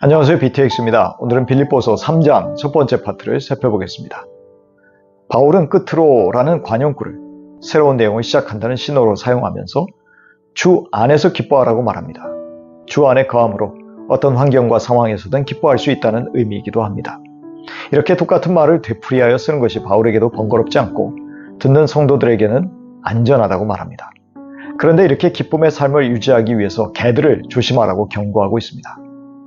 안녕하세요. BTX입니다. 오늘은 빌립보서 3장 첫 번째 파트를 살펴보겠습니다. 바울은 끝으로라는 관용구를 새로운 내용을 시작한다는 신호로 사용하면서 주 안에서 기뻐하라고 말합니다. 주 안에 거함으로 어떤 환경과 상황에서든 기뻐할 수 있다는 의미이기도 합니다. 이렇게 똑같은 말을 되풀이하여 쓰는 것이 바울에게도 번거롭지 않고 듣는 성도들에게는 안전하다고 말합니다. 그런데 이렇게 기쁨의 삶을 유지하기 위해서 개들을 조심하라고 경고하고 있습니다.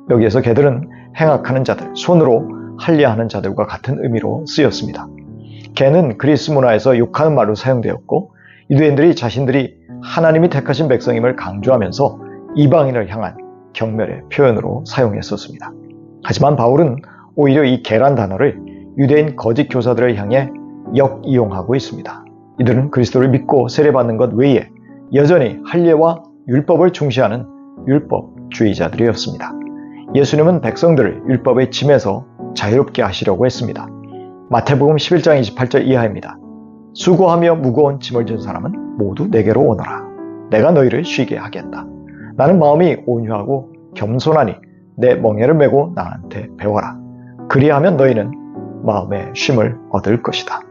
여기에서 개들은 행악하는 자들, 손으로 할례하는 자들과 같은 의미로 쓰였습니다. 개는 그리스 문화에서 욕하는 말로 사용되었고 유대인들이 자신들이 하나님이 택하신 백성임을 강조하면서 이방인을 향한 경멸의 표현으로 사용했었습니다. 하지만 바울은 오히려 이 개란 단어를 유대인 거짓 교사들을 향해 역이용하고 있습니다. 이들은 그리스도를 믿고 세례받는 것 외에 여전히 할례와 율법을 중시하는 율법주의자들이었습니다. 예수님은 백성들을 율법의 짐에서 자유롭게 하시려고 했습니다. 마태복음 11장 28절 이하입니다. 수고하며 무거운 짐을 진 사람은 모두 내게로 오너라. 내가 너희를 쉬게 하겠다. 나는 마음이 온유하고 겸손하니 내 멍에를 메고 나한테 배워라. 그리하면 너희는 마음의 쉼을 얻을 것이다.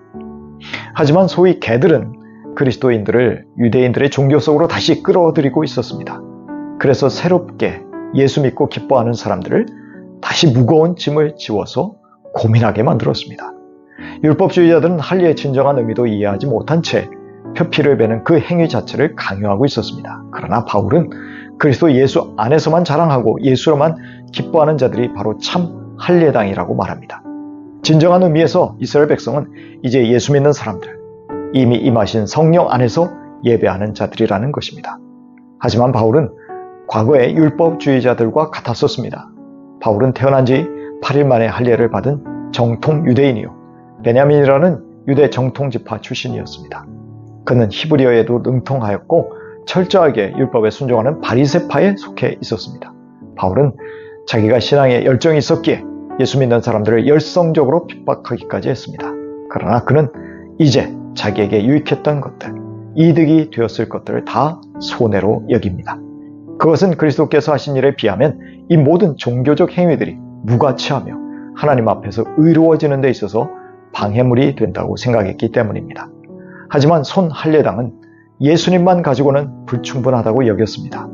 하지만 소위 개들은 그리스도인들을 유대인들의 종교 속으로 다시 끌어들이고 있었습니다. 그래서 새롭게 예수 믿고 기뻐하는 사람들을 다시 무거운 짐을 지워서 고민하게 만들었습니다. 율법주의자들은 할례의 진정한 의미도 이해하지 못한 채 표피를 베는 그 행위 자체를 강요하고 있었습니다. 그러나 바울은 그리스도 예수 안에서만 자랑하고 예수로만 기뻐하는 자들이 바로 참 할례당이라고 말합니다. 진정한 의미에서 이스라엘 백성은 이제 예수 믿는 사람들, 이미 임하신 성령 안에서 예배하는 자들이라는 것입니다. 하지만 바울은 과거의 율법주의자들과 같았었습니다. 바울은 태어난 지 8일 만에 할례를 받은 정통 유대인이요 베냐민이라는 유대 정통지파 출신이었습니다. 그는 히브리어에도 능통하였고 철저하게 율법에 순종하는 바리새파에 속해 있었습니다. 바울은 자기가 신앙에 열정이 있었기에 예수 믿는 사람들을 열성적으로 핍박하기까지 했습니다. 그러나 그는 이제 자기에게 유익했던 것들, 이득이 되었을 것들을 다 손해로 여깁니다. 그것은 그리스도께서 하신 일에 비하면 이 모든 종교적 행위들이 무가치하며 하나님 앞에서 의로워지는 데 있어서 방해물이 된다고 생각했기 때문입니다. 하지만 손 할례당은 예수님만 가지고는 불충분하다고 여겼습니다.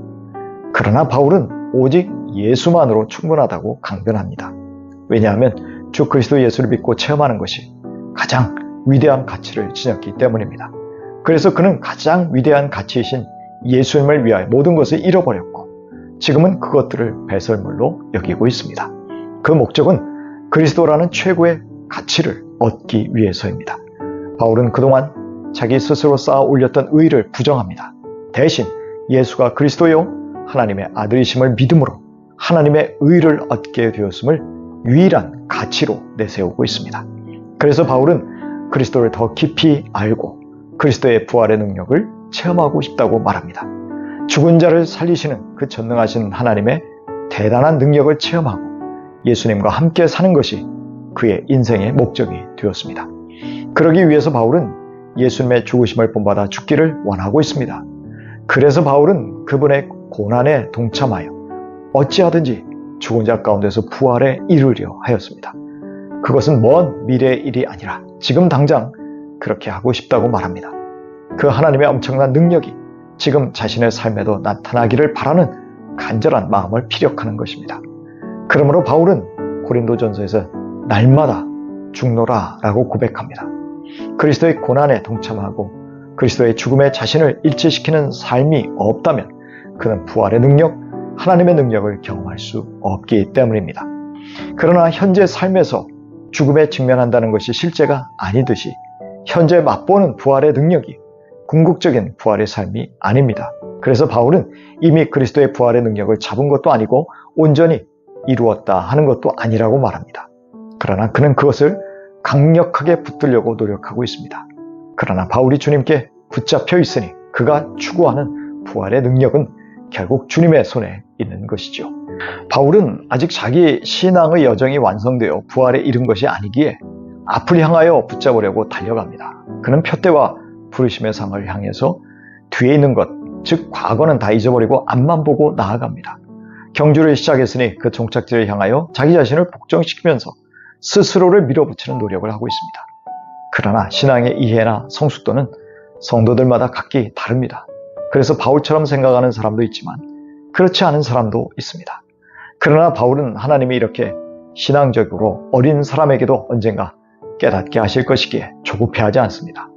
그러나 바울은 오직 예수만으로 충분하다고 강변합니다. 왜냐하면 주 그리스도 예수를 믿고 체험하는 것이 가장 위대한 가치를 지녔기 때문입니다. 그래서 그는 가장 위대한 가치이신 예수님을 위하여 모든 것을 잃어버렸고 지금은 그것들을 배설물로 여기고 있습니다. 그 목적은 그리스도라는 최고의 가치를 얻기 위해서입니다. 바울은 그동안 자기 스스로 쌓아 올렸던 의의를 부정합니다. 대신 예수가 그리스도요 하나님의 아들이심을 믿음으로 하나님의 의를 얻게 되었음을 유일한 가치로 내세우고 있습니다. 그래서 바울은 그리스도를 더 깊이 알고 그리스도의 부활의 능력을 체험하고 싶다고 말합니다. 죽은 자를 살리시는 그 전능하신 하나님의 대단한 능력을 체험하고 예수님과 함께 사는 것이 그의 인생의 목적이 되었습니다. 그러기 위해서 바울은 예수님의 죽으심을 본받아 죽기를 원하고 있습니다. 그래서 바울은 그분의 고난에 동참하여 어찌하든지 죽은 자 가운데서 부활에 이르려 하였습니다. 그것은 먼 미래의 일이 아니라 지금 당장 그렇게 하고 싶다고 말합니다. 그 하나님의 엄청난 능력이 지금 자신의 삶에도 나타나기를 바라는 간절한 마음을 피력하는 것입니다. 그러므로 바울은 고린도전서에서 날마다 죽노라 라고 고백합니다. 그리스도의 고난에 동참하고 그리스도의 죽음에 자신을 일치시키는 삶이 없다면 그는 부활의 능력, 하나님의 능력을 경험할 수 없기 때문입니다. 그러나 현재 삶에서 죽음에 직면한다는 것이 실제가 아니듯이 현재 맛보는 부활의 능력이 궁극적인 부활의 삶이 아닙니다. 그래서 바울은 이미 그리스도의 부활의 능력을 잡은 것도 아니고 온전히 이루었다 하는 것도 아니라고 말합니다. 그러나 그는 그것을 강력하게 붙들려고 노력하고 있습니다. 그러나 바울이 주님께 붙잡혀 있으니 그가 추구하는 부활의 능력은 결국 주님의 손에 있는 것이죠. 바울은 아직 자기 신앙의 여정이 완성되어 부활에 이른 것이 아니기에 앞을 향하여 붙잡으려고 달려갑니다. 그는 표대와 부르심의 상을 향해서 뒤에 있는 것, 즉 과거는 다 잊어버리고 앞만 보고 나아갑니다. 경주를 시작했으니 그 종착지를 향하여 자기 자신을 복종시키면서 스스로를 밀어붙이는 노력을 하고 있습니다. 그러나 신앙의 이해나 성숙도는 성도들마다 각기 다릅니다. 그래서 바울처럼 생각하는 사람도 있지만 그렇지 않은 사람도 있습니다. 그러나 바울은 하나님이 이렇게 신앙적으로 어린 사람에게도 언젠가 깨닫게 하실 것이기에 조급해하지 않습니다.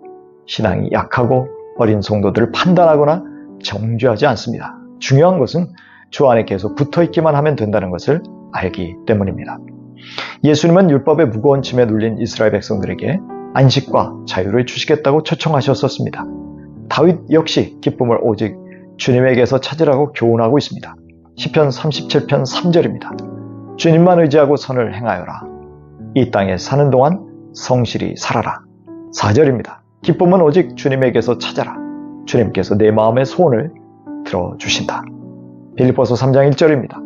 신앙이 약하고 어린 성도들을 판단하거나 정죄하지 않습니다. 중요한 것은 주 안에 계속 붙어있기만 하면 된다는 것을 알기 때문입니다. 예수님은 율법의 무거운 짐에 눌린 이스라엘 백성들에게 안식과 자유를 주시겠다고 초청하셨었습니다. 다윗 역시 기쁨을 오직 주님에게서 찾으라고 교훈하고 있습니다. 시편 37편 3절입니다. 주님만 의지하고 선을 행하여라. 이 땅에 사는 동안 성실히 살아라. 4절입니다. 기쁨은 오직 주님에게서 찾아라. 주님께서 내 마음의 소원을 들어주신다. 빌립보서 3장 1절입니다.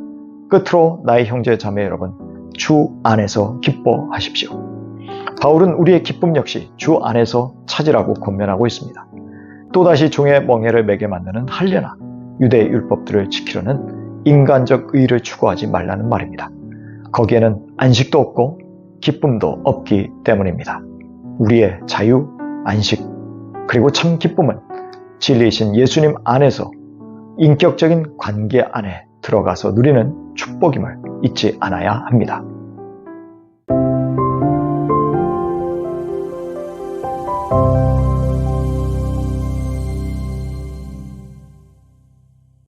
끝으로 나의 형제 자매 여러분, 주 안에서 기뻐하십시오. 바울은 우리의 기쁨 역시 주 안에서 찾으라고 권면하고 있습니다. 또다시 종의 멍에를 매게 만드는 할례나 유대 율법들을 지키려는 인간적 의의를 추구하지 말라는 말입니다. 거기에는 안식도 없고 기쁨도 없기 때문입니다. 우리의 자유, 안식, 그리고 참 기쁨은 진리이신 예수님 안에서 인격적인 관계 안에 들어가서 누리는 축복임을 잊지 않아야 합니다.